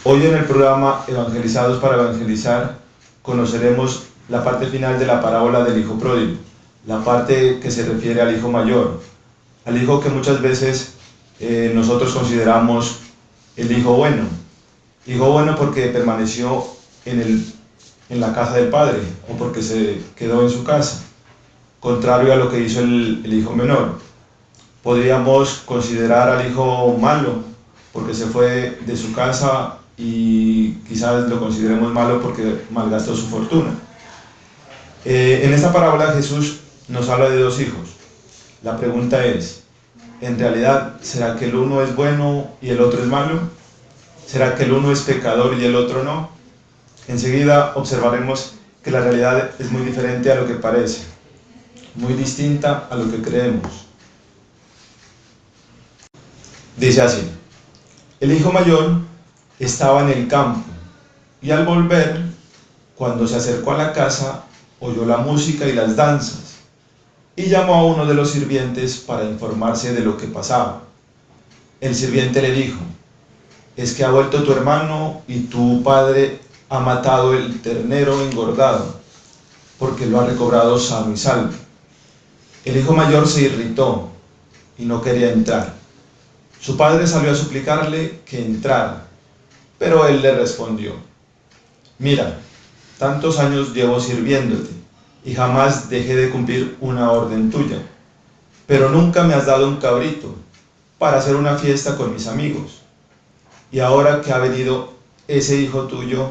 Hoy en el programa Evangelizados para Evangelizar conoceremos la parte final de la parábola del hijo pródigo, la parte que se refiere al hijo mayor, al hijo que muchas veces nosotros consideramos el hijo bueno porque permaneció en la casa del padre o porque se quedó en su casa, contrario a lo que hizo el hijo menor. Podríamos considerar al hijo malo porque se fue de su casa y quizás lo consideremos malo porque malgastó su fortuna. En esta parábola Jesús nos habla de dos hijos. La pregunta es, ¿en realidad será que el uno es bueno y el otro es malo? ¿Será que el uno es pecador y el otro no? Enseguida observaremos que la realidad es muy diferente a lo que parece, muy distinta a lo que creemos. Dice así: el hijo mayor estaba en el campo y al volver, cuando se acercó a la casa, oyó la música y las danzas y llamó a uno de los sirvientes para informarse de lo que pasaba. El sirviente le dijo: es que ha vuelto tu hermano y tu padre ha matado el ternero engordado, porque lo ha recobrado sano y salvo. El hijo mayor se irritó y no quería entrar. Su padre salió a suplicarle que entrara, pero él le respondió: mira, tantos años llevo sirviéndote y jamás dejé de cumplir una orden tuya, pero nunca me has dado un cabrito para hacer una fiesta con mis amigos. Y ahora que ha venido ese hijo tuyo,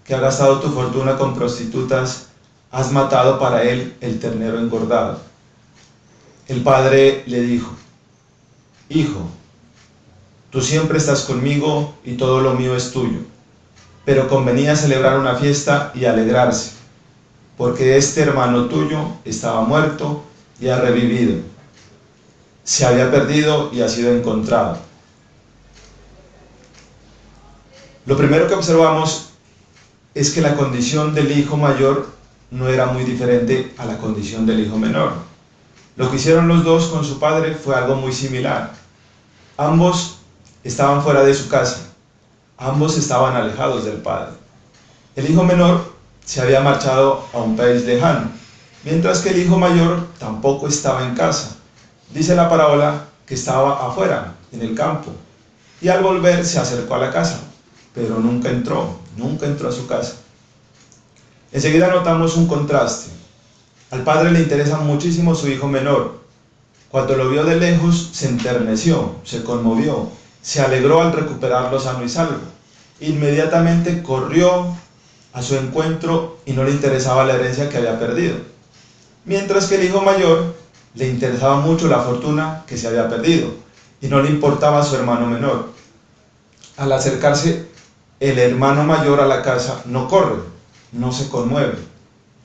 que ha gastado tu fortuna con prostitutas, has matado para él el ternero engordado. El padre le dijo: hijo, tú siempre estás conmigo y todo lo mío es tuyo, pero convenía celebrar una fiesta y alegrarse, porque este hermano tuyo estaba muerto y ha revivido, se había perdido y ha sido encontrado. Lo primero que observamos es que la condición del hijo mayor no era muy diferente a la condición del hijo menor. Lo que hicieron los dos con su padre fue algo muy similar. Ambos estaban fuera de su casa, ambos estaban alejados del padre. El hijo menor se había marchado a un país lejano, mientras que el hijo mayor tampoco estaba en casa. Dice la parábola que estaba afuera, en el campo, y al volver se acercó a la casa, pero nunca entró a su casa. Enseguida notamos un contraste. Al padre le interesa muchísimo su hijo menor. Cuando lo vio de lejos, se enterneció, se conmovió, se alegró al recuperarlo sano y salvo. Inmediatamente corrió a su encuentro y no le interesaba la herencia que había perdido. Mientras que el hijo mayor le interesaba mucho la fortuna que se había perdido y no le importaba a su hermano menor. Al acercarse el hermano mayor a la casa, no corre, no se conmueve.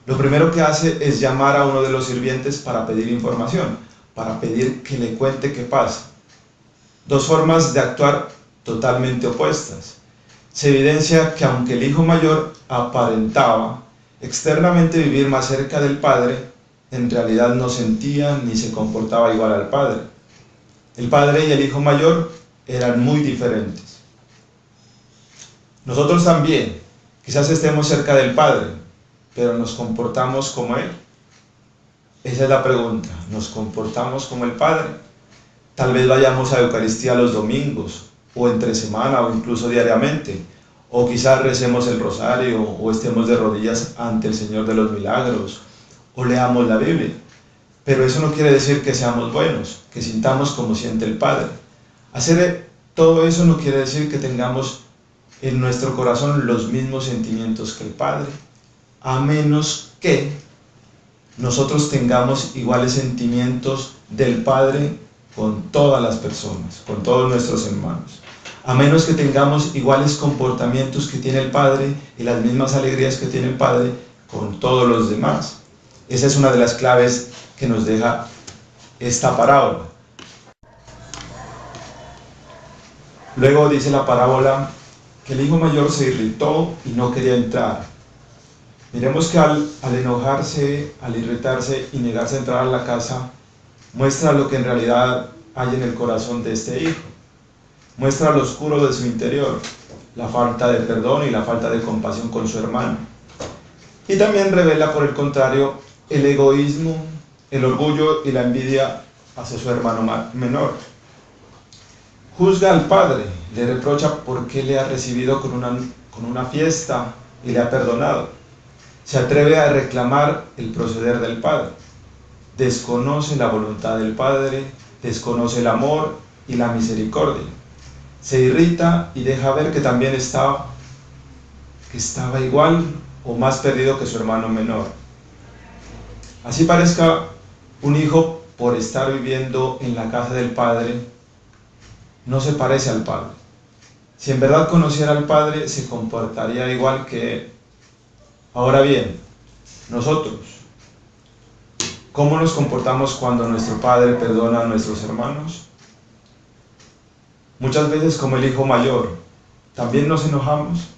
Lo primero que hace es llamar a uno de los sirvientes para pedir información, para pedir que le cuente qué pasa. Dos formas de actuar totalmente opuestas. Se evidencia que aunque el hijo mayor aparentaba externamente vivir más cerca del padre, en realidad no sentía ni se comportaba igual al padre. El padre y el hijo mayor eran muy diferentes. Nosotros también, quizás estemos cerca del Padre, pero ¿nos comportamos como Él? Esa es la pregunta. ¿Nos comportamos como el Padre? Tal vez vayamos a Eucaristía los domingos, o entre semana, o incluso diariamente, o quizás recemos el rosario, o estemos de rodillas ante el Señor de los Milagros, o leamos la Biblia. Pero eso no quiere decir que seamos buenos, que sintamos como siente el Padre. Hacer todo eso no quiere decir que tengamos en nuestro corazón los mismos sentimientos que el Padre, a menos que nosotros tengamos iguales sentimientos del Padre con todas las personas, con todos nuestros hermanos, a menos que tengamos iguales comportamientos que tiene el Padre y las mismas alegrías que tiene el Padre con todos los demás. Esa es una de las claves que nos deja esta parábola. Luego dice la parábola que el hijo mayor se irritó y no quería entrar. Miremos que al enojarse, al irritarse y negarse a entrar a la casa, muestra lo que en realidad hay en el corazón de este hijo. Muestra lo oscuro de su interior. la falta de perdón y la falta de compasión con su hermano. Y también revela, por el contrario, el egoísmo, el orgullo y la envidia hacia su hermano menor. Juzga al padre, le reprocha por qué le ha recibido con una fiesta y le ha perdonado. Se atreve a reclamar el proceder del padre. Desconoce la voluntad del padre, desconoce el amor y la misericordia. Se irrita y deja ver que también estaba igual o más perdido que su hermano menor. Así parezca un hijo, por estar viviendo en la casa del padre, no se parece al padre. Si en verdad conociera al padre, se comportaría igual que él. Ahora bien, nosotros, ¿cómo nos comportamos cuando nuestro padre perdona a nuestros hermanos? Muchas veces, como el hijo mayor, también nos enojamos.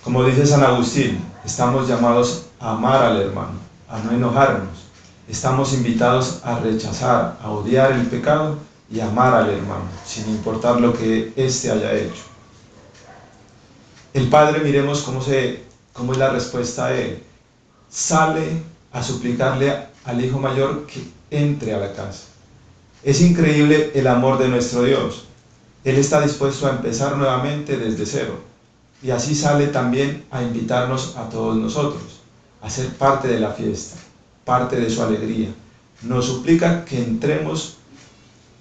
Como dice San Agustín, estamos llamados a amar al hermano, a no enojarnos. Estamos invitados a rechazar, a odiar el pecado y amar al hermano, sin importar lo que éste haya hecho. El padre, miremos cómo es la respuesta a él. Sale a suplicarle al hijo mayor que entre a la casa. Es increíble el amor de nuestro Dios. Él está dispuesto a empezar nuevamente desde cero. Y así sale también a invitarnos a todos nosotros, a ser parte de la fiesta, parte de su alegría. Nos suplica que entremos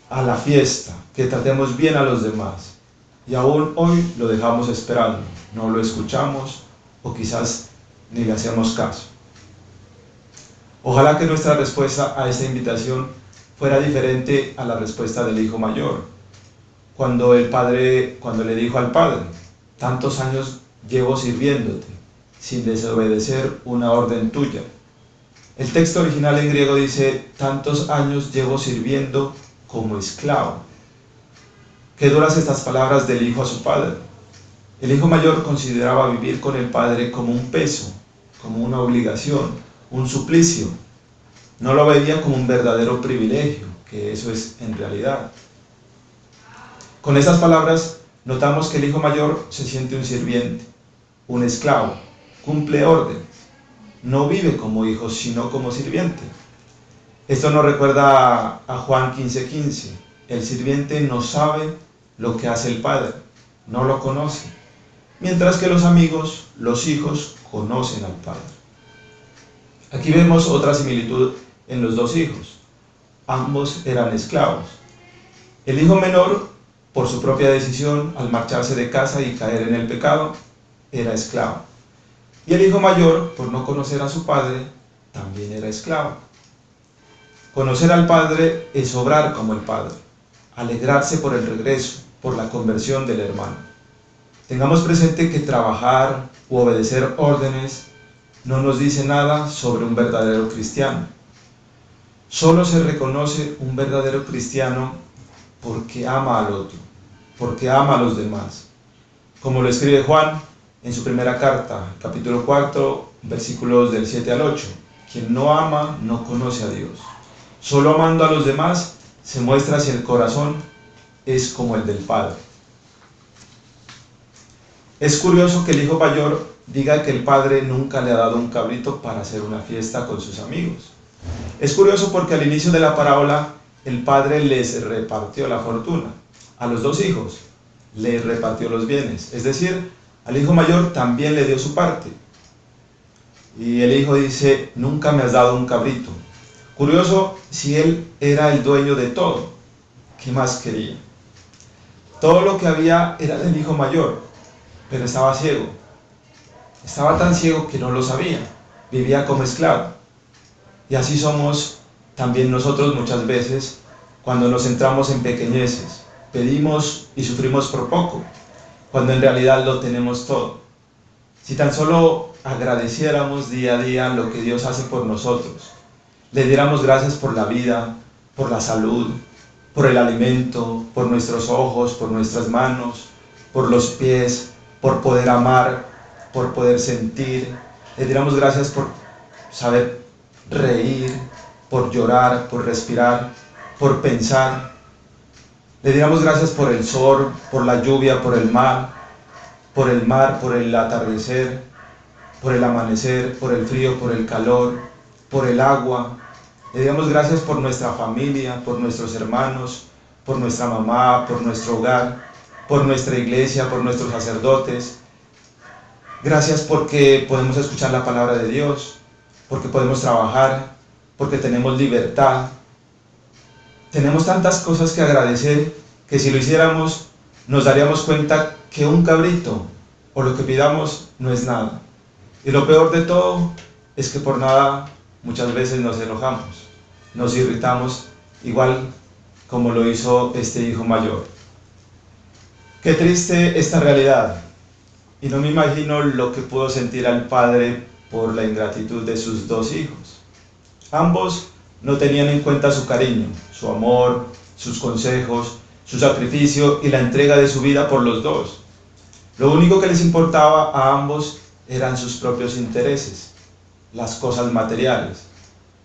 a la fiesta, que tratemos bien a los demás. Y aún hoy lo dejamos esperando, no lo escuchamos o quizás ni le hacemos caso. Ojalá que nuestra respuesta a esta invitación fuera diferente a la respuesta del hijo mayor, cuando le dijo al padre: tantos años llevo sirviéndote, sin desobedecer una orden tuya. El texto original en griego dice: tantos años llevo sirviendo como esclavo. Qué duras estas palabras del hijo a su padre. El hijo mayor consideraba vivir con el padre como un peso, como una obligación, un suplicio. No lo veía como un verdadero privilegio, que eso es en realidad. Con estas palabras notamos que el hijo mayor se siente un sirviente, un esclavo, cumple órdenes, no vive como hijo, sino como sirviente. Esto nos recuerda a Juan 15:15. El sirviente no sabe lo que hace el padre, no lo conoce, mientras que los amigos, los hijos, conocen al padre. Aquí vemos otra similitud en los dos hijos. Ambos eran esclavos. El hijo menor, por su propia decisión, al marcharse de casa y caer en el pecado, era esclavo. Y el hijo mayor, por no conocer a su padre, también era esclavo. Conocer al padre es obrar como el padre, alegrarse por el regreso, por la conversión del hermano. Tengamos presente que trabajar u obedecer órdenes no nos dice nada sobre un verdadero cristiano. Solo se reconoce un verdadero cristiano porque ama al otro, porque ama a los demás. Como lo escribe Juan en su primera carta, capítulo 4, versículos del 7 al 8. Quien no ama no conoce a Dios. Solo amando a los demás se muestra si el corazón es como el del Padre. Es curioso que el hijo mayor diga que el padre nunca le ha dado un cabrito para hacer una fiesta con sus amigos. Es curioso porque al inicio de la parábola el padre les repartió la fortuna. A los dos hijos les repartió los bienes, es decir, al hijo mayor también le dio su parte. Y el hijo dice: nunca me has dado un cabrito. Curioso, si él era el dueño de todo, ¿qué más quería? Todo lo que había era del hijo mayor, pero estaba ciego. Estaba tan ciego que no lo sabía, vivía como esclavo. Y así somos también nosotros muchas veces cuando nos centramos en pequeñeces, pedimos y sufrimos por poco, cuando en realidad lo tenemos todo. Si tan solo agradeciéramos día a día lo que Dios hace por nosotros, le diéramos gracias por la vida, por la salud, por el alimento, por nuestros ojos, por nuestras manos, por los pies, por poder amar, por poder sentir. Le diéramos gracias por saber reír, por llorar, por respirar, por pensar. Le diéramos gracias por el sol, por la lluvia, por el mar, por el mar, por el atardecer, por el amanecer, por el frío, por el calor, por el agua. Le damos gracias por nuestra familia, por nuestros hermanos, por nuestra mamá, por nuestro hogar, por nuestra iglesia, por nuestros sacerdotes. Gracias porque podemos escuchar la palabra de Dios, porque podemos trabajar, porque tenemos libertad. Tenemos tantas cosas que agradecer que si lo hiciéramos nos daríamos cuenta que un cabrito o lo que pidamos no es nada. Y lo peor de todo es que por nada muchas veces nos enojamos, nos irritamos, igual como lo hizo este hijo mayor. Qué triste esta realidad, y no me imagino lo que pudo sentir al padre por la ingratitud de sus dos hijos. Ambos no tenían en cuenta su cariño, su amor, sus consejos, su sacrificio y la entrega de su vida por los dos. Lo único que les importaba a ambos eran sus propios intereses, las cosas materiales.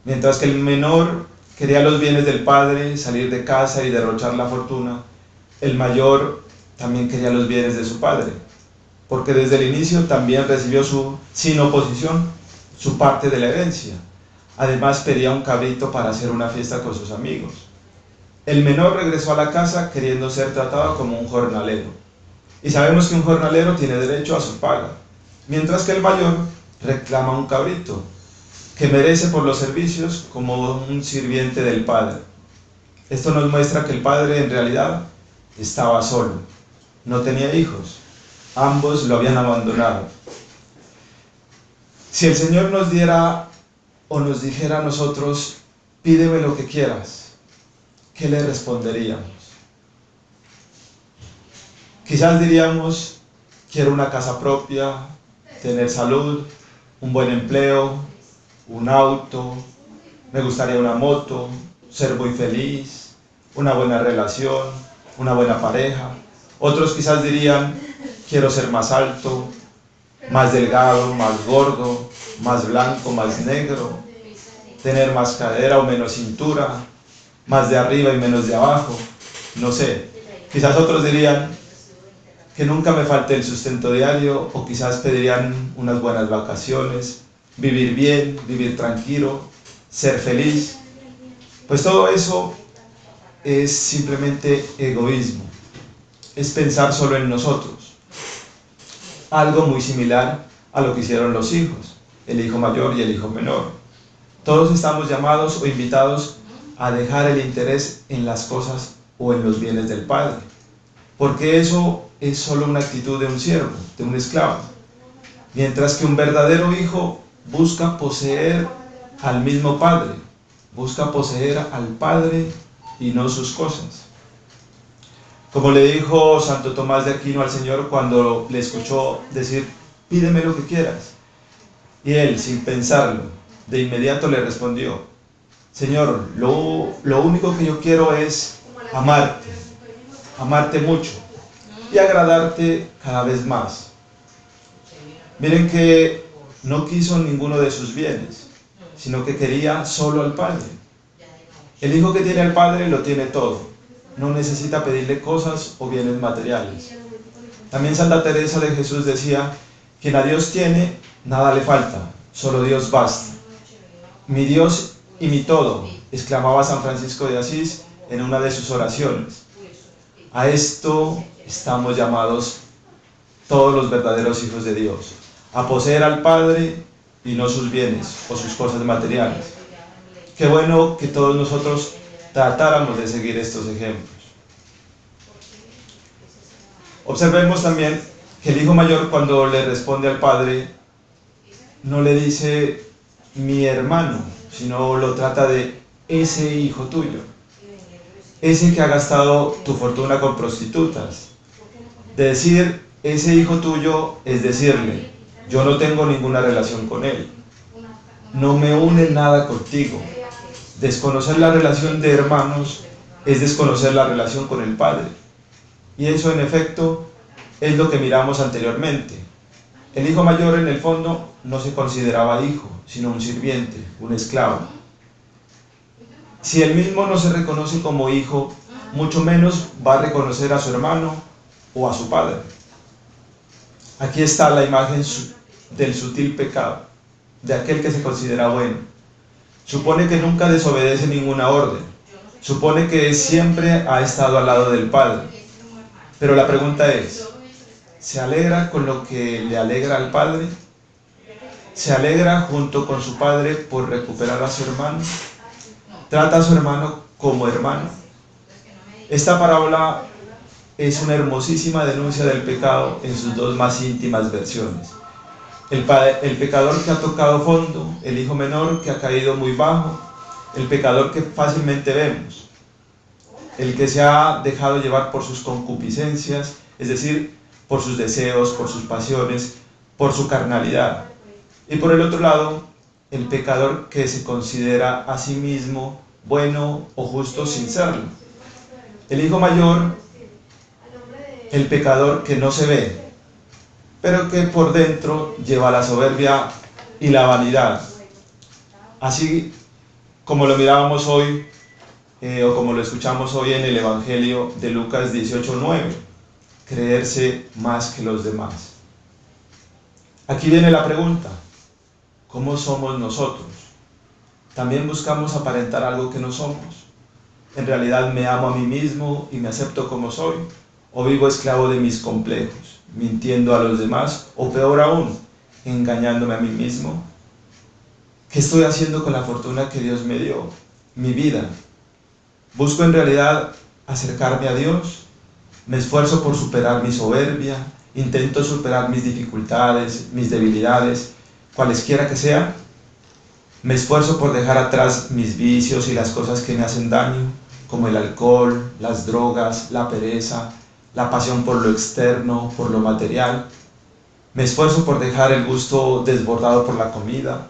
Mientras que el menor quería los bienes del padre, salir de casa y derrochar la fortuna, el mayor también quería los bienes de su padre, porque desde el inicio también recibió sin oposición su parte de la herencia. Además pedía un cabrito para hacer una fiesta con sus amigos. El menor regresó a la casa queriendo ser tratado como un jornalero. Y sabemos que un jornalero tiene derecho a su paga, mientras que el mayor reclama un cabrito, que merece por los servicios como un sirviente del padre. Esto nos muestra que el padre en realidad estaba solo, no tenía hijos, ambos lo habían abandonado. Si el Señor nos diera o nos dijera a nosotros, pídeme lo que quieras, ¿qué le responderíamos? Quizás diríamos, quiero una casa propia, tener salud, un buen empleo, un auto, me gustaría una moto, ser muy feliz, una buena relación, una buena pareja. Otros quizás dirían, quiero ser más alto, más delgado, más gordo, más blanco, más negro, tener más cadera o menos cintura, más de arriba y menos de abajo, no sé. Quizás otros dirían que nunca me falte el sustento diario, o quizás pedirían unas buenas vacaciones, vivir bien, vivir tranquilo, ser feliz. Pues todo eso es simplemente egoísmo, es pensar solo en nosotros. Algo muy similar a lo que hicieron los hijos, el hijo mayor y el hijo menor. Todos estamos llamados o invitados a dejar el interés en las cosas o en los bienes del Padre, porque eso es solo una actitud de un siervo, de un esclavo, mientras que un verdadero hijo busca poseer al mismo Padre, busca poseer al Padre y no sus cosas. Como le dijo Santo Tomás de Aquino al Señor cuando le escuchó decir, pídeme lo que quieras. Y él, sin pensarlo, de inmediato le respondió, Señor, lo único que yo quiero es amarte mucho y agradarte cada vez más. Miren que no quiso ninguno de sus bienes, sino que quería solo al Padre. El hijo que tiene al Padre lo tiene todo. No necesita pedirle cosas o bienes materiales. También Santa Teresa de Jesús decía, quien a Dios tiene, nada le falta, solo Dios basta. Mi Dios y mi todo, exclamaba San Francisco de Asís en una de sus oraciones. A esto estamos llamados todos los verdaderos hijos de Dios, a poseer al Padre y no sus bienes o sus cosas materiales. Qué bueno que todos nosotros tratáramos de seguir estos ejemplos. Observemos también que el hijo mayor, cuando le responde al padre, no le dice mi hermano, sino lo trata de ese hijo tuyo, ese que ha gastado tu fortuna con prostitutas. Decir ese hijo tuyo es decirle, yo no tengo ninguna relación con él, no me une nada contigo. Desconocer la relación de hermanos es desconocer la relación con el Padre. Y eso en efecto es lo que miramos anteriormente. El hijo mayor en el fondo no se consideraba hijo, sino un sirviente, un esclavo. Si él mismo no se reconoce como hijo, mucho menos va a reconocer a su hermano o a su padre. Aquí está la imagen del sutil pecado, de aquel que se considera bueno. Supone que nunca desobedece ninguna orden. Supone que siempre ha estado al lado del Padre. Pero la pregunta es, ¿se alegra con lo que le alegra al Padre? ¿Se alegra junto con su Padre por recuperar a su hermano? ¿Trata a su hermano como hermano? Esta parábola es una hermosísima denuncia del pecado en sus dos más íntimas versiones. El pecador que ha tocado fondo, el hijo menor que ha caído muy bajo, el pecador que fácilmente vemos, el que se ha dejado llevar por sus concupiscencias, es decir, por sus deseos, por sus pasiones, por su carnalidad. Y por el otro lado, el pecador que se considera a sí mismo bueno o justo sin serlo. El hijo mayor, el pecador que no se ve, pero que por dentro lleva la soberbia y la vanidad. Así como lo mirábamos hoy, o como lo escuchamos hoy en el Evangelio de Lucas 18:9, creerse más que los demás. Aquí viene la pregunta, ¿cómo somos nosotros? ¿También buscamos aparentar algo que no somos? ¿En realidad me amo a mí mismo y me acepto como soy? ¿O vivo esclavo de mis complejos, mintiendo a los demás, o peor aún, engañándome a mí mismo? ¿Qué estoy haciendo con la fortuna que Dios me dio, mi vida? ¿Busco en realidad acercarme a Dios? ¿Me esfuerzo por superar mi soberbia? ¿Intento superar mis dificultades, mis debilidades, cualesquiera que sean? ¿Me esfuerzo por dejar atrás mis vicios y las cosas que me hacen daño, como el alcohol, las drogas, la pereza, la pasión por lo externo, por lo material? ¿Me esfuerzo por dejar el gusto desbordado por la comida?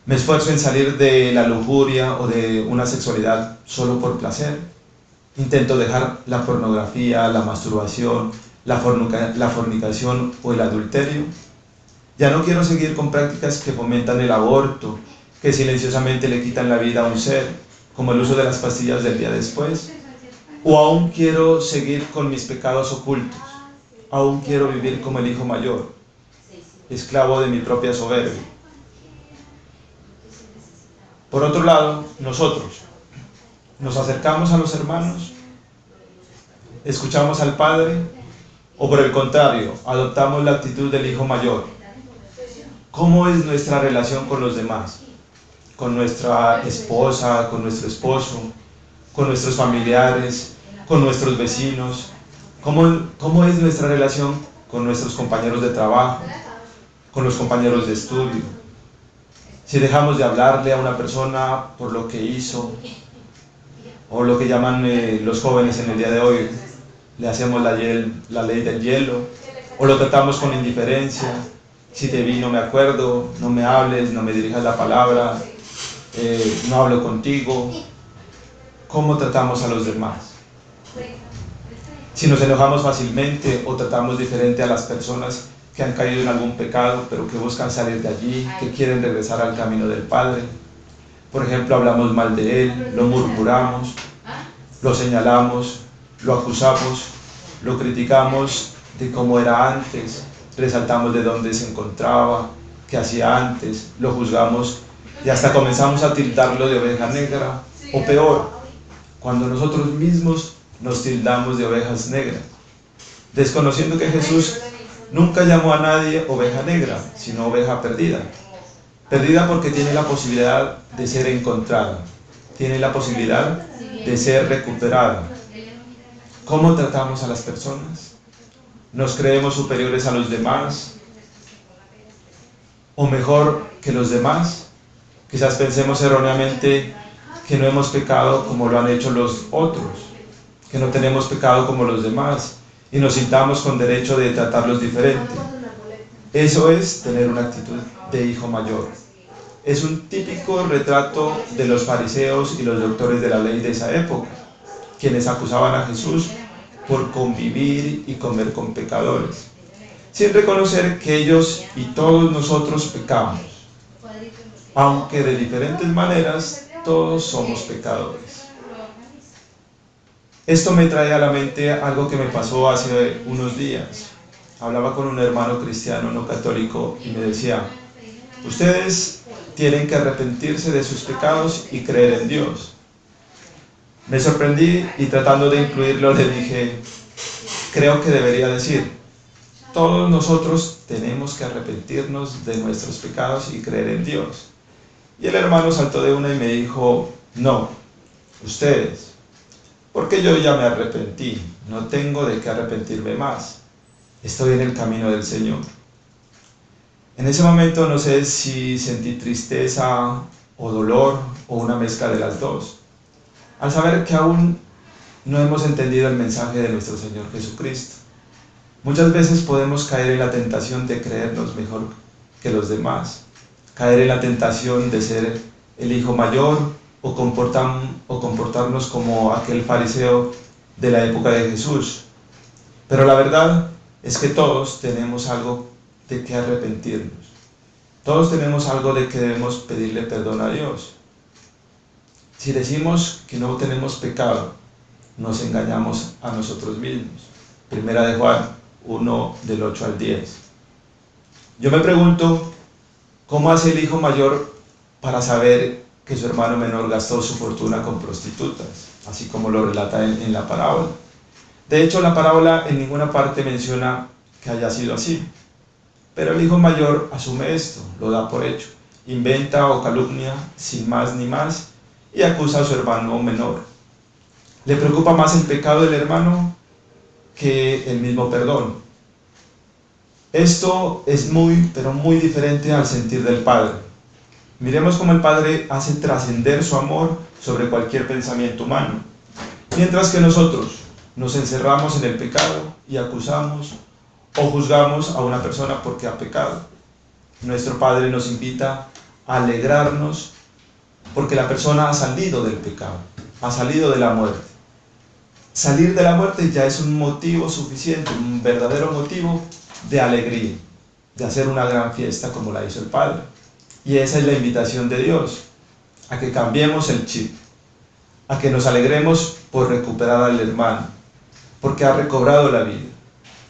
¿Me esfuerzo en salir de la lujuria o de una sexualidad solo por placer? ¿Intento dejar la pornografía, la masturbación, la fornicación o el adulterio? Ya no quiero seguir con prácticas que fomentan el aborto, que silenciosamente le quitan la vida a un ser, como el uso de las pastillas del día después. ¿O aún quiero seguir con mis pecados ocultos? ¿Aún quiero vivir como el hijo mayor, esclavo de mi propia soberbia? Por otro lado, nosotros nos acercamos a los hermanos, escuchamos al Padre, o por el contrario, adoptamos la actitud del hijo mayor. ¿Cómo es nuestra relación con los demás? Con nuestra esposa, con nuestro esposo, con nuestros familiares, con nuestros vecinos. ¿Cómo es nuestra relación con nuestros compañeros de trabajo, con los compañeros de estudio? Si dejamos de hablarle a una persona por lo que hizo, o lo que llaman los jóvenes en el día de hoy, le hacemos la ley del hielo, o lo tratamos con indiferencia. Si te vi no me acuerdo, no me hables, no me dirijas la palabra, no hablo contigo. ¿Cómo tratamos a los demás? Si nos enojamos fácilmente o tratamos diferente a las personas que han caído en algún pecado, pero que buscan salir de allí, que quieren regresar al camino del Padre. Por ejemplo, hablamos mal de Él, lo murmuramos, lo señalamos, lo acusamos, lo criticamos de cómo era antes, resaltamos de dónde se encontraba, qué hacía antes, lo juzgamos y hasta comenzamos a tildarlo de oveja negra, o peor, cuando nosotros mismos nos tildamos de ovejas negras, desconociendo que Jesús nunca llamó a nadie oveja negra, sino oveja perdida. Perdida porque tiene la posibilidad de ser encontrada, tiene la posibilidad de ser recuperada. ¿Cómo tratamos a las personas? ¿Nos creemos superiores a los demás? ¿O mejor que los demás? Quizás pensemos erróneamente que no hemos pecado como lo han hecho los otros, que no tenemos pecado como los demás y nos sintamos con derecho de tratarlos diferente. Eso es tener una actitud de hijo mayor. Es un típico retrato de los fariseos y los doctores de la ley de esa época, quienes acusaban a Jesús por convivir y comer con pecadores, sin reconocer que ellos y todos nosotros pecamos, aunque de diferentes maneras todos somos pecadores. Esto me trae a la mente algo que me pasó hace unos días. hablaba con un hermano cristiano no católico y me decía: ustedes tienen que arrepentirse de sus pecados y creer en Dios. Me sorprendí y tratando de incluirlo le dije: creo que debería decir, todos nosotros tenemos que arrepentirnos de nuestros pecados y creer en Dios. Y el hermano saltó de una y me dijo: no, ustedes, porque yo ya me arrepentí, no tengo de qué arrepentirme más, estoy en el camino del Señor. En ese momento no sé si sentí tristeza o dolor o una mezcla de las dos, al saber que aún no hemos entendido el mensaje de nuestro Señor Jesucristo. Muchas veces podemos caer en la tentación de creernos mejor que los demás, caer en la tentación de ser el hijo mayor o comportarnos como aquel fariseo de la época de Jesús. Pero la verdad es que todos tenemos algo de que arrepentirnos. Todos tenemos algo de que debemos pedirle perdón a Dios. Si decimos que no tenemos pecado, nos engañamos a nosotros mismos. Primera de Juan 1, del 8 al 10. Yo me pregunto, ¿cómo hace el hijo mayor para saber que su hermano menor gastó su fortuna con prostitutas? Así como lo relata en la parábola. De hecho, la parábola en ninguna parte menciona que haya sido así. Pero el hijo mayor asume esto, lo da por hecho, inventa o calumnia sin más ni más y acusa a su hermano menor. Le preocupa más el pecado del hermano que el mismo perdón. Esto es muy, pero muy diferente al sentir del Padre. Miremos cómo el Padre hace trascender su amor sobre cualquier pensamiento humano, mientras que nosotros nos encerramos en el pecado y acusamos o juzgamos a una persona porque ha pecado. Nuestro Padre nos invita a alegrarnos porque la persona ha salido del pecado, ha salido de la muerte. Salir de la muerte ya es un motivo suficiente, un verdadero motivo de alegría, de hacer una gran fiesta como la hizo el Padre. Y esa es la invitación de Dios, a que cambiemos el chip, a que nos alegremos por recuperar al hermano, porque ha recobrado la vida.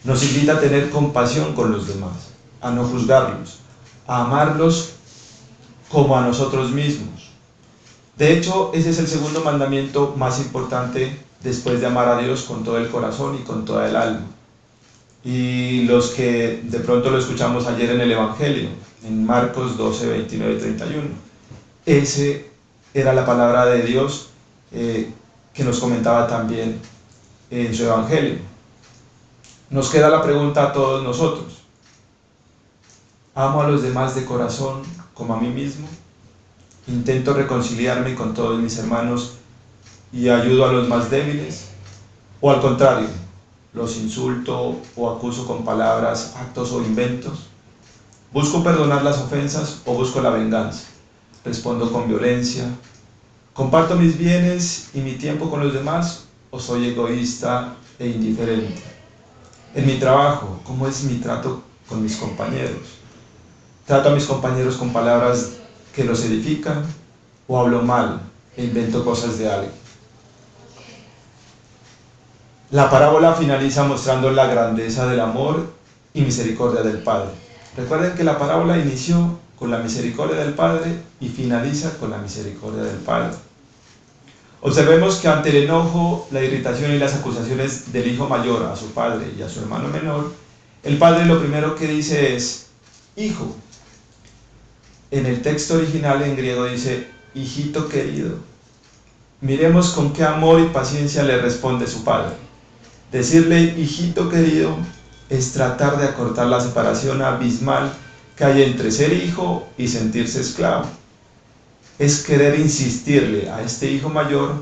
Nos invita a tener compasión con los demás, a no juzgarlos, a amarlos como a nosotros mismos. De hecho, ese es el segundo mandamiento más importante después de amar a Dios con todo el corazón y con toda el alma. Y los que de pronto lo escuchamos ayer en el Evangelio, en Marcos 12, 29 y 31, ese era la palabra de Dios que nos comentaba también en su Evangelio. Nos queda la pregunta a todos nosotros: ¿amo a los demás de corazón como a mí mismo? ¿Intento reconciliarme con todos mis hermanos y ayudo a los más débiles? ¿O al contrario, los insulto o acuso con palabras, actos o inventos? ¿Busco perdonar las ofensas o busco la venganza? ¿Respondo con violencia? ¿Comparto mis bienes y mi tiempo con los demás o soy egoísta e indiferente? En mi trabajo, ¿cómo es mi trato con mis compañeros? ¿Trato a mis compañeros con palabras que los edifican o hablo mal e invento cosas de alguien? La parábola finaliza mostrando la grandeza del amor y misericordia del Padre. Recuerden que la parábola inició con la misericordia del Padre y finaliza con la misericordia del Padre. Observemos que ante el enojo, la irritación y las acusaciones del hijo mayor a su padre y a su hermano menor, el padre lo primero que dice es: hijo. En el texto original en griego dice: hijito querido. Miremos con qué amor y paciencia le responde su padre. Decirle hijito querido es tratar de acortar la separación abismal que hay entre ser hijo y sentirse esclavo. Es querer insistirle a este hijo mayor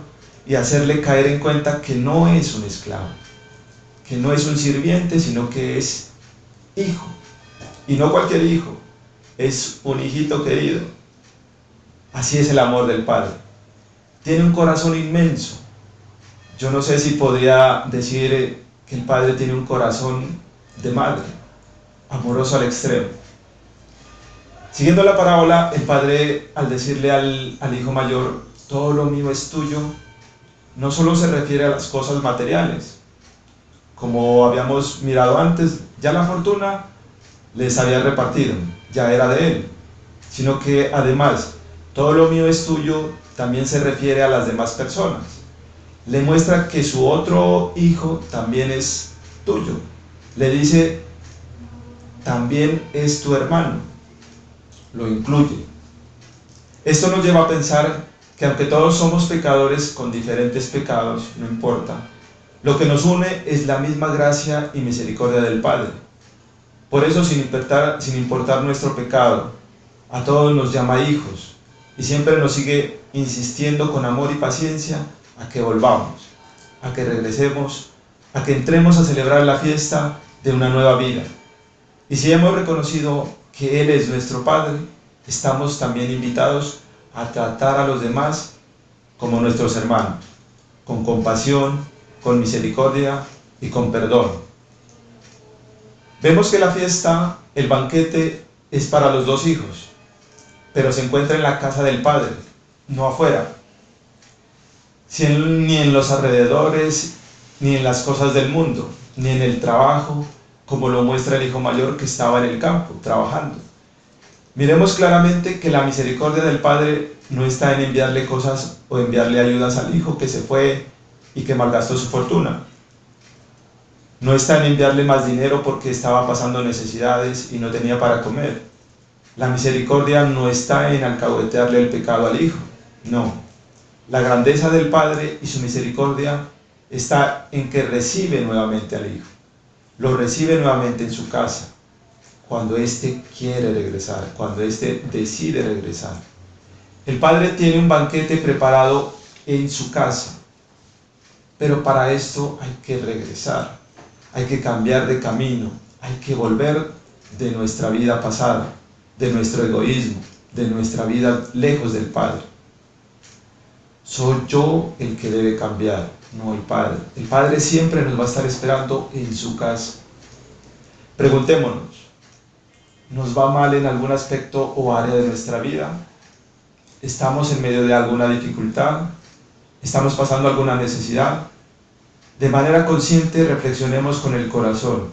y hacerle caer en cuenta que no es un esclavo, que no es un sirviente, sino que es hijo. Y no cualquier hijo, es un hijito querido. Así es el amor del Padre. Tiene un corazón inmenso. Yo no sé si podría decir que el Padre tiene un corazón de madre, amoroso al extremo. Siguiendo la parábola, el padre, al decirle al hijo mayor: todo lo mío es tuyo, no solo se refiere a las cosas materiales, como habíamos mirado antes, Ya la fortuna les había repartido, ya era de él, sino que además, todo lo mío es tuyo, también se refiere a las demás personas. Le muestra que su otro hijo también es tuyo. Le dice, también es tu hermano. Lo incluye. Esto nos lleva a pensar que aunque todos somos pecadores con diferentes pecados, no importa, lo que nos une es la misma gracia y misericordia del Padre. Por eso, sin importar nuestro pecado, a todos nos llama hijos y siempre nos sigue insistiendo con amor y paciencia a que volvamos, a que regresemos, a que entremos a celebrar la fiesta de una nueva vida. Y si hemos reconocido que Él es nuestro Padre, estamos también invitados a tratar a los demás como nuestros hermanos, con compasión, con misericordia y con perdón. Vemos que la fiesta, el banquete, es para los dos hijos, pero se encuentra en la casa del Padre, no afuera, ni en los alrededores, ni en las cosas del mundo, ni en el trabajo, como lo muestra el hijo mayor que estaba en el campo, trabajando. Miremos claramente que la misericordia del Padre no está en enviarle cosas o enviarle ayudas al hijo que se fue y que malgastó su fortuna. No está en enviarle más dinero porque estaba pasando necesidades y no tenía para comer. La misericordia no está en alcahuetearle el pecado al hijo, no. La grandeza del Padre y su misericordia está en que recibe nuevamente al hijo. Lo recibe nuevamente en su casa, cuando éste quiere regresar, cuando éste decide regresar. El Padre tiene un banquete preparado en su casa, pero para esto hay que regresar, hay que cambiar de camino, hay que volver de nuestra vida pasada, de nuestro egoísmo, de nuestra vida lejos del Padre. Soy yo el que debe cambiar, no el Padre. El Padre siempre nos va a estar esperando en su casa. Preguntémonos, ¿nos va mal en algún aspecto o área de nuestra vida? ¿Estamos en medio de alguna dificultad? ¿Estamos pasando alguna necesidad? De manera consciente reflexionemos con el corazón.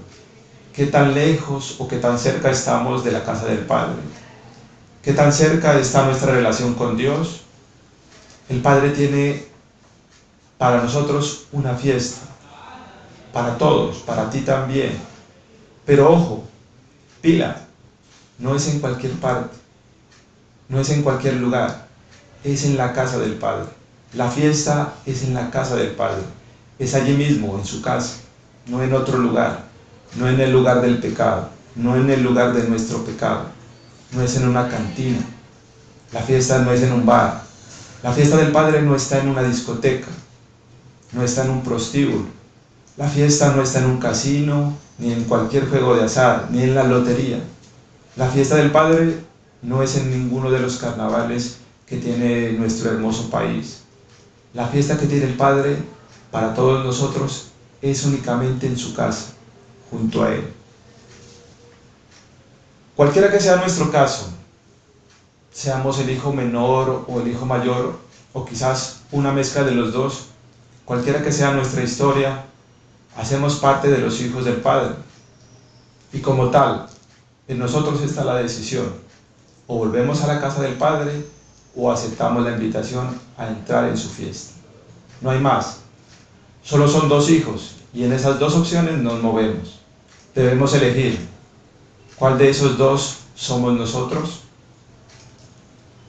¿Qué tan lejos o qué tan cerca estamos de la casa del Padre? ¿Qué tan cerca está nuestra relación con Dios? El Padre tiene para nosotros una fiesta, para todos, para ti también. Pero ojo, pila, no es en cualquier parte, no es en cualquier lugar, es en la casa del Padre. La fiesta es en la casa del Padre, es allí mismo, en su casa, no en otro lugar, no en el lugar del pecado, no en el lugar de nuestro pecado, no es en una cantina, la fiesta no es en un bar, la fiesta del Padre no está en una discoteca, no está en un prostíbulo, la fiesta no está en un casino, ni en cualquier juego de azar, ni en la lotería. La fiesta del Padre no es en ninguno de los carnavales que tiene nuestro hermoso país. La fiesta que tiene el Padre para todos nosotros es únicamente en su casa, junto a Él. Cualquiera que sea nuestro caso, seamos el hijo menor o el hijo mayor, o quizás una mezcla de los dos, cualquiera que sea nuestra historia, hacemos parte de los hijos del Padre. Y como tal, en nosotros está la decisión. O volvemos a la casa del Padre o aceptamos la invitación a entrar en su fiesta. No hay más. Solo son dos hijos y en esas dos opciones nos movemos. Debemos elegir cuál de esos dos somos nosotros.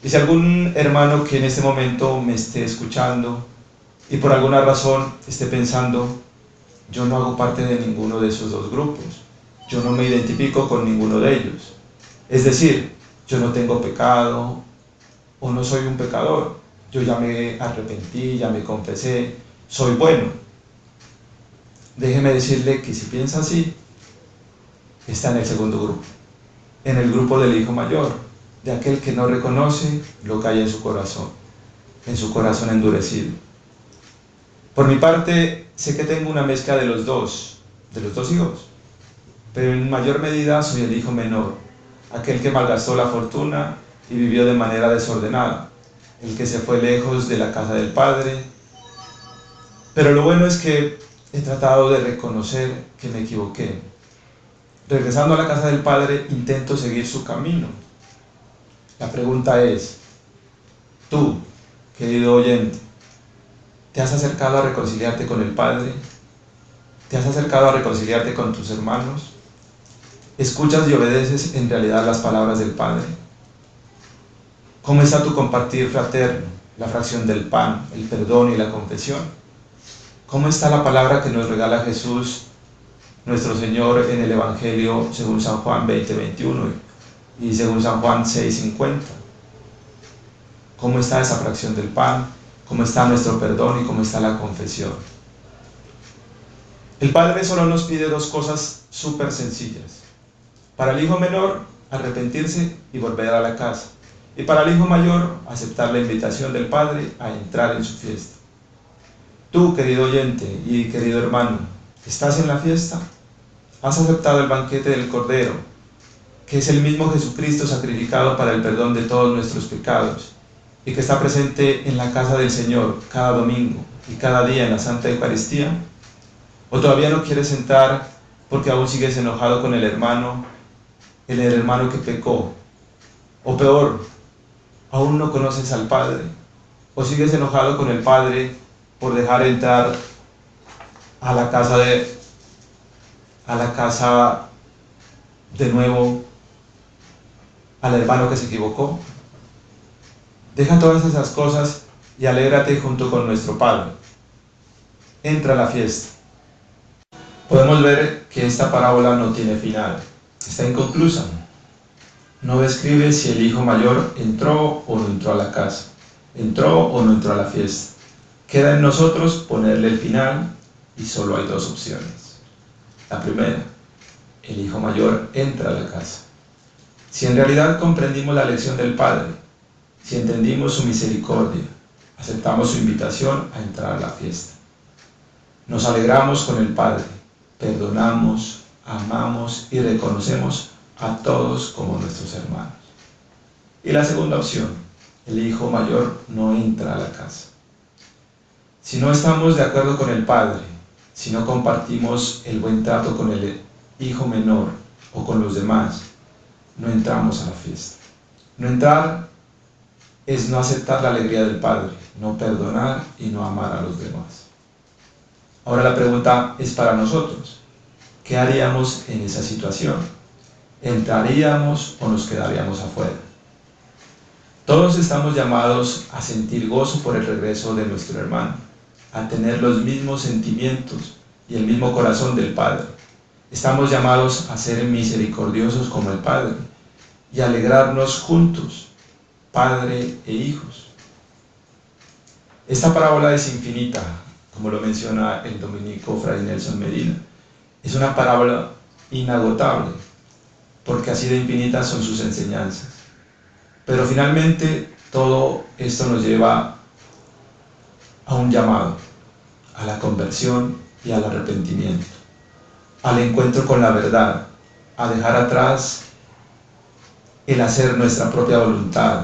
Y si algún hermano que en este momento me esté escuchando y por alguna razón esté pensando, yo no hago parte de ninguno de esos dos grupos, yo no me identifico con ninguno de ellos, es decir, yo no tengo pecado o no soy un pecador, yo ya me arrepentí, ya me confesé, soy bueno. Déjeme decirle que si piensa así, está en el segundo grupo, en el grupo del hijo mayor, de aquel que no reconoce lo que hay en su corazón endurecido. Por mi parte, sé que tengo una mezcla de los dos hijos, pero en mayor medida soy el hijo menor, aquel que malgastó la fortuna y vivió de manera desordenada, el que se fue lejos de la casa del Padre. Pero lo bueno es que he tratado de reconocer que me equivoqué, regresando a la casa del Padre, intento seguir su camino. La pregunta es, tú, querido oyente, ¿te has acercado a reconciliarte con el Padre? ¿Te has acercado a reconciliarte con tus hermanos? ¿Escuchas y obedeces en realidad las palabras del Padre? ¿Cómo está tu compartir fraterno, la fracción del pan, el perdón y la confesión? ¿Cómo está la palabra que nos regala Jesús, nuestro Señor, en el Evangelio según San Juan 20:21 y según San Juan 6:50? ¿Cómo está esa fracción del pan? ¿Cómo está nuestro perdón y cómo está la confesión? El Padre solo nos pide dos cosas súper sencillas. Para el hijo menor, arrepentirse y volver a la casa. Y para el hijo mayor, aceptar la invitación del Padre a entrar en su fiesta. Tú, querido oyente y querido hermano, ¿estás en la fiesta? ¿Has aceptado el banquete del Cordero, que es el mismo Jesucristo sacrificado para el perdón de todos nuestros pecados y que está presente en la casa del Señor cada domingo y cada día en la Santa Eucaristía? ¿O todavía no quieres entrar porque aún sigues enojado con el hermano que pecó? O peor, aún no conoces al Padre, o sigues enojado con el Padre por dejar entrar a la casa de nuevo al hermano que se equivocó. Deja todas esas cosas y alégrate junto con nuestro Padre. Entra a la fiesta. Podemos ver que esta parábola no tiene final, está inconclusa. No describe si el hijo mayor entró o no entró a la casa, entró o no entró a la fiesta. Queda en nosotros ponerle el final y solo hay dos opciones. La primera, el hijo mayor entra a la casa. Si en realidad comprendimos la lección del Padre, si entendimos su misericordia, aceptamos su invitación a entrar a la fiesta. Nos alegramos con el Padre, perdonamos, amamos y reconocemos a todos como nuestros hermanos. Y la segunda opción, el hijo mayor no entra a la casa. Si no estamos de acuerdo con el Padre, si no compartimos el buen trato con el hijo menor o con los demás, no entramos a la fiesta. No entrar es no aceptar la alegría del Padre, no perdonar y no amar a los demás. Ahora la pregunta es para nosotros. ¿Qué haríamos en esa situación? ¿Entraríamos o nos quedaríamos afuera? Todos estamos llamados a sentir gozo por el regreso de nuestro hermano, a tener los mismos sentimientos y el mismo corazón del Padre. Estamos llamados a ser misericordiosos como el Padre y alegrarnos juntos, Padre e hijos. Esta parábola es infinita, como lo menciona el dominico Fray Nelson Medina. Es una parábola inagotable, porque así de infinitas son sus enseñanzas. Pero finalmente todo esto nos lleva a un llamado, a la conversión y al arrepentimiento, al encuentro con la verdad, a dejar atrás el hacer nuestra propia voluntad,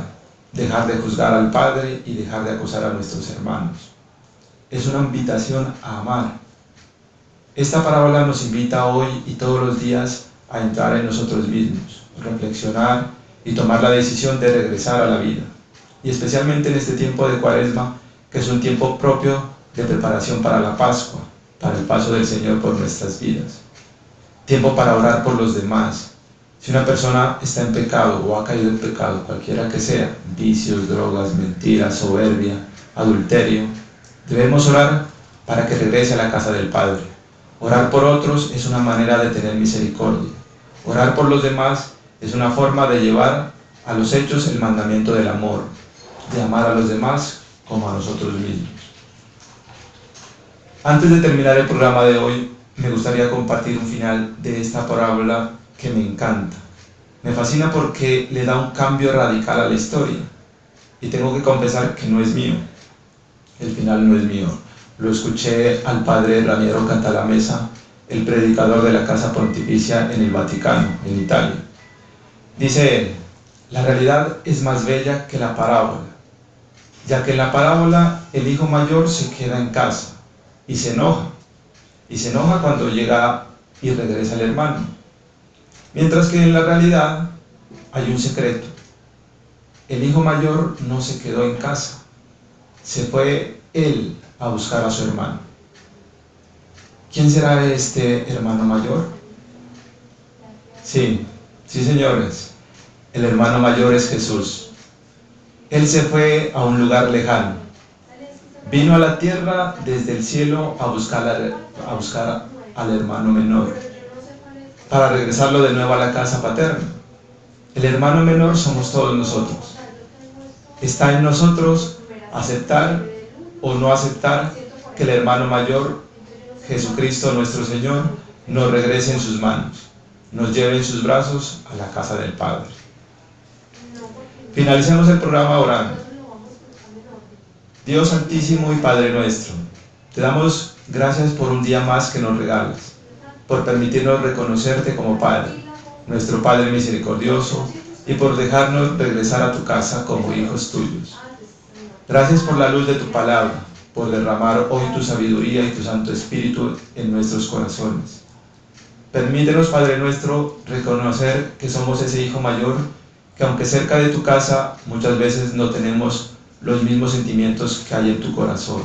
dejar de juzgar al Padre y dejar de acusar a nuestros hermanos. Es una invitación a amar. Esta parábola nos invita hoy y todos los días a entrar en nosotros mismos, reflexionar y tomar la decisión de regresar a la vida. Y especialmente en este tiempo de Cuaresma, que es un tiempo propio de preparación para la Pascua, para el paso del Señor por nuestras vidas. Tiempo para orar por los demás. Si una persona está en pecado o ha caído en pecado, cualquiera que sea, vicios, drogas, mentiras, soberbia, adulterio, debemos orar para que regrese a la casa del Padre. Orar por otros es una manera de tener misericordia. Orar por los demás es una forma de llevar a los hechos el mandamiento del amor, de amar a los demás como a nosotros mismos. Antes de terminar el programa de hoy, me gustaría compartir un final de esta parábola que me encanta. Me fascina porque le da un cambio radical a la historia. Y tengo que confesar que no es mío. El final no es mío. Lo escuché al padre Raniero Cantalamessa, el predicador de la Casa Pontificia en el Vaticano, en Italia. Dice él, la realidad es más bella que la parábola, ya que en la parábola el hijo mayor se queda en casa y se enoja cuando llega y regresa el hermano. Mientras que en la realidad hay un secreto. El hijo mayor no se quedó en casa, se fue él a buscar a su hermano. ¿Quién será este hermano mayor? Sí, señores, el hermano mayor es Jesús. Él se fue a un lugar lejano, vino a la tierra desde el cielo a buscar al hermano menor, para regresarlo de nuevo a la casa paterna. El hermano menor somos todos nosotros. Está en nosotros aceptar o no aceptar que el hermano mayor, Jesucristo nuestro Señor, nos regrese en sus manos, nos lleve en sus brazos a la casa del Padre. Finalicemos el programa orando. Dios Santísimo y Padre nuestro, te damos gracias por un día más que nos regalas, por permitirnos reconocerte como Padre, nuestro Padre misericordioso, y por dejarnos regresar a tu casa como hijos tuyos. Gracias por la luz de tu palabra, por derramar hoy tu sabiduría y tu Santo Espíritu en nuestros corazones. Permítenos, Padre nuestro, reconocer que somos ese hijo mayor, que aunque cerca de tu casa, muchas veces no tenemos los mismos sentimientos que hay en tu corazón.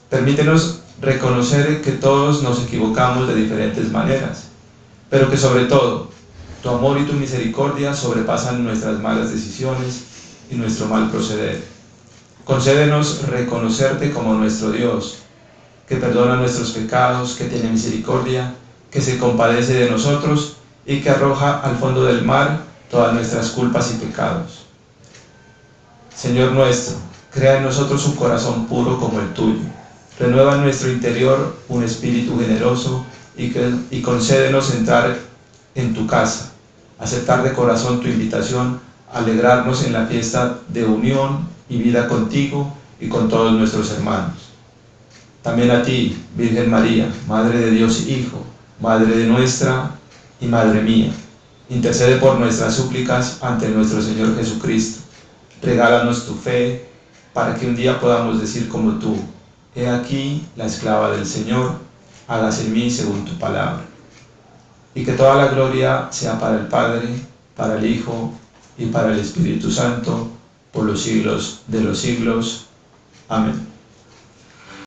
Permítenos reconocer que todos nos equivocamos de diferentes maneras, pero que sobre todo, tu amor y tu misericordia sobrepasan nuestras malas decisiones y nuestro mal proceder. Concédenos reconocerte como nuestro Dios, que perdona nuestros pecados, que tiene misericordia, que se compadece de nosotros y que arroja al fondo del mar todas nuestras culpas y pecados. Señor nuestro, crea en nosotros un corazón puro como el tuyo. Renueva en nuestro interior un espíritu generoso y concédenos entrar en tu casa, aceptar de corazón tu invitación, alegrarnos en la fiesta de unión y vida contigo y con todos nuestros hermanos. También a ti, Virgen María, Madre de Dios y Hijo, Madre de nuestra y Madre mía, intercede por nuestras súplicas ante nuestro Señor Jesucristo. Regálanos tu fe, para que un día podamos decir como tú: he aquí la esclava del Señor, hágase en mí según tu palabra. Y que toda la gloria sea para el Padre, para el Hijo y para el Espíritu Santo, por los siglos de los siglos. Amén.